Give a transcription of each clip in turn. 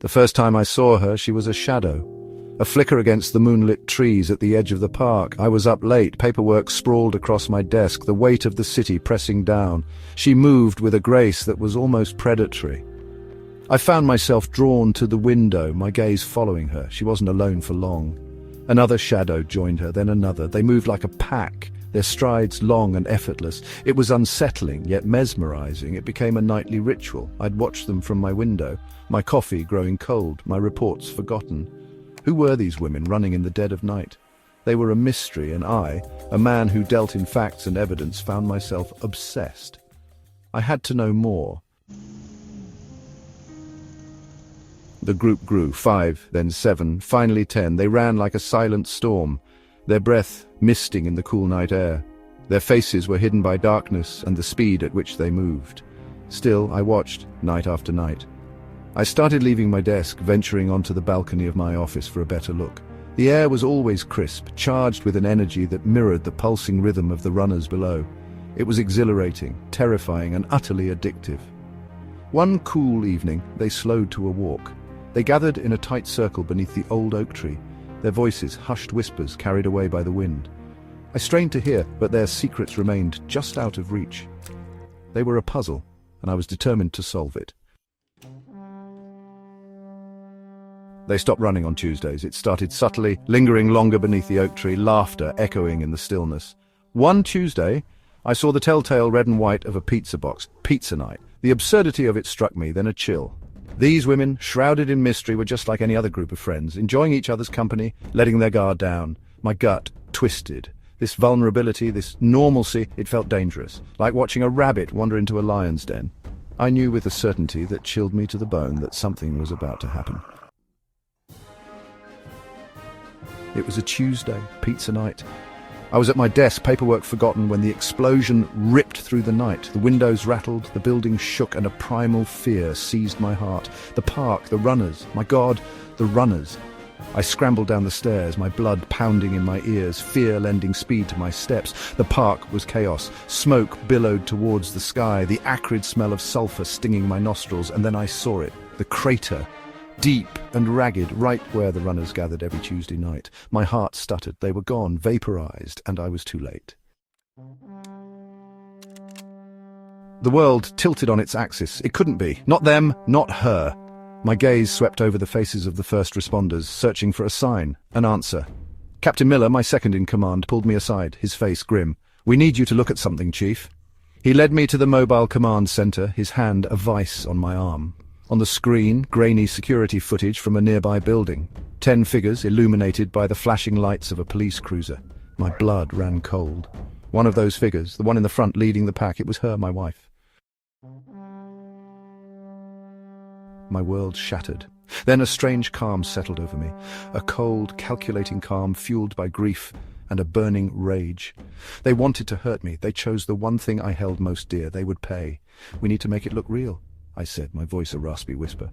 The first time I saw her, she was a shadow, a flicker against the moonlit trees at the edge of the park. I was up late, paperwork sprawled across my desk, the weight of the city pressing down. She moved with a grace that was almost predatory. I found myself drawn to the window, my gaze following her. She wasn't alone for long. Another shadow joined her, then another. They moved like a pack, their strides long and effortless. It was unsettling, yet mesmerizing. It became a nightly ritual. I'd watch them from my window, my coffee growing cold, my reports forgotten. Who were these women running in the dead of night? They were a mystery, and I, a man who dealt in facts and evidence, found myself obsessed. I had to know more. The group grew, 5, then 7, finally 10. They ran like a silent storm, their breath misting in the cool night air. Their faces were hidden by darkness and the speed at which they moved. Still, I watched, night after night. I started leaving my desk, venturing onto the balcony of my office for a better look. The air was always crisp, charged with an energy that mirrored the pulsing rhythm of the runners below. It was exhilarating, terrifying, and utterly addictive. One cool evening, they slowed to a walk. They gathered in a tight circle beneath the old oak tree, their voices hushed whispers carried away by the wind. I strained to hear, but their secrets remained just out of reach. They were a puzzle, and I was determined to solve it. They stopped running on Tuesdays. It started subtly, lingering longer beneath the oak tree, laughter echoing in the stillness. One Tuesday, I saw the telltale red and white of a pizza box, pizza night. The absurdity of it struck me, then a chill. These women, shrouded in mystery, were just like any other group of friends, enjoying each other's company, letting their guard down. My gut twisted. This vulnerability, this normalcy, it felt dangerous, like watching a rabbit wander into a lion's den. I knew with a certainty that chilled me to the bone that something was about to happen. It was a Tuesday, pizza night. I was at my desk, paperwork forgotten, when the explosion ripped through the night. The windows rattled, the building shook, and a primal fear seized my heart. The park, the runners, my God, the runners. I scrambled down the stairs, my blood pounding in my ears, fear lending speed to my steps. The park was chaos. Smoke billowed towards the sky, the acrid smell of sulfur stinging my nostrils, and then I saw it, the crater. Deep and ragged, right where the runners gathered every Tuesday night. My heart stuttered. They were gone, vaporized, and I was too late. The world tilted on its axis. It couldn't be. Not them, not her. My gaze swept over the faces of the first responders, searching for a sign, an answer. Captain Miller, my second in command, pulled me aside, his face grim. "We need you to look at something, Chief." He led me to the mobile command center, his hand a vice on my arm. On the screen, grainy security footage from a nearby building. 10 figures illuminated by the flashing lights of a police cruiser. My blood ran cold. One of those figures, the one in the front leading the pack, it was her, my wife. My world shattered. Then a strange calm settled over me. A cold, calculating calm fueled by grief and a burning rage. They wanted to hurt me. They chose the one thing I held most dear. They would pay. "We need to make it look real," I said, my voice a raspy whisper.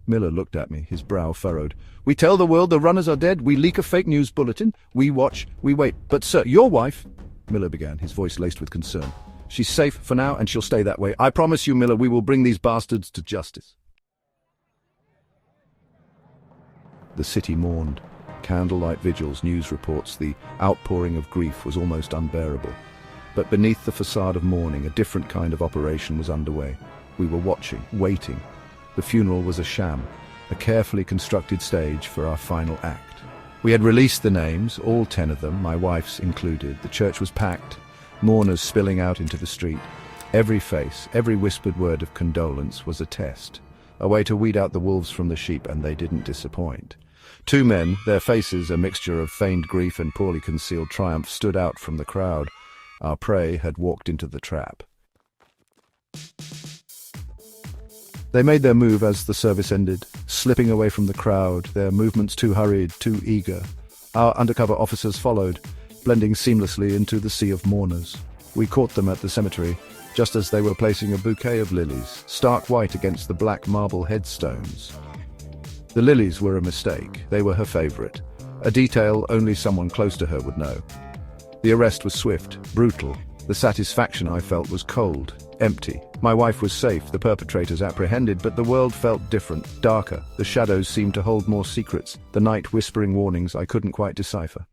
Miller looked at me, his brow furrowed. "We tell the world the runners are dead. We leak a fake news bulletin. We watch. We wait. But, sir, your wife—" Miller began, his voice laced with concern. "She's safe for now, and she'll stay that way. I promise you, Miller, we will bring these bastards to justice." The city mourned. Candlelight vigils, news reports, the outpouring of grief was almost unbearable. But beneath the facade of mourning, a different kind of operation was underway. We were watching, waiting. The funeral was a sham, a carefully constructed stage for our final act. We had released the names, all 10 of them, my wife's included. The church was packed, mourners spilling out into the street. Every face, every whispered word of condolence was a test, a way to weed out the wolves from the sheep, and they didn't disappoint. 2 men, their faces a mixture of feigned grief and poorly concealed triumph, stood out from the crowd. Our prey had walked into the trap. They made their move as the service ended, slipping away from the crowd, their movements too hurried, too eager. Our undercover officers followed, blending seamlessly into the sea of mourners. We caught them at the cemetery, just as they were placing a bouquet of lilies, stark white against the black marble headstones. The lilies were a mistake. They were her favorite, a detail only someone close to her would know. The arrest was swift, brutal. The satisfaction I felt was cold, Empty. My wife was safe, the perpetrators apprehended, but the world felt different, darker. The shadows seemed to hold more secrets, the night whispering warnings I couldn't quite decipher.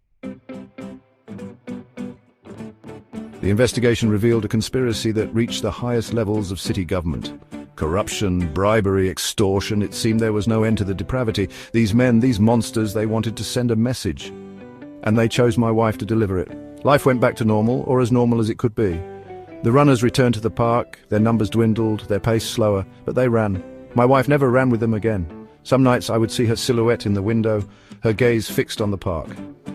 The investigation revealed a conspiracy that reached the highest levels of city government. Corruption, bribery, extortion, it seemed there was no end to the depravity. These men, these monsters, they wanted to send a message. And they chose my wife to deliver it. Life went back to normal, or as normal as it could be. The runners returned to the park, their numbers dwindled, their pace slower, but they ran. My wife never ran with them again. Some nights I would see her silhouette in the window, her gaze fixed on the park.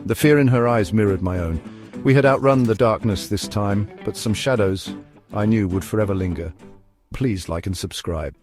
The fear in her eyes mirrored my own. We had outrun the darkness this time, but some shadows I knew would forever linger. Please like and subscribe.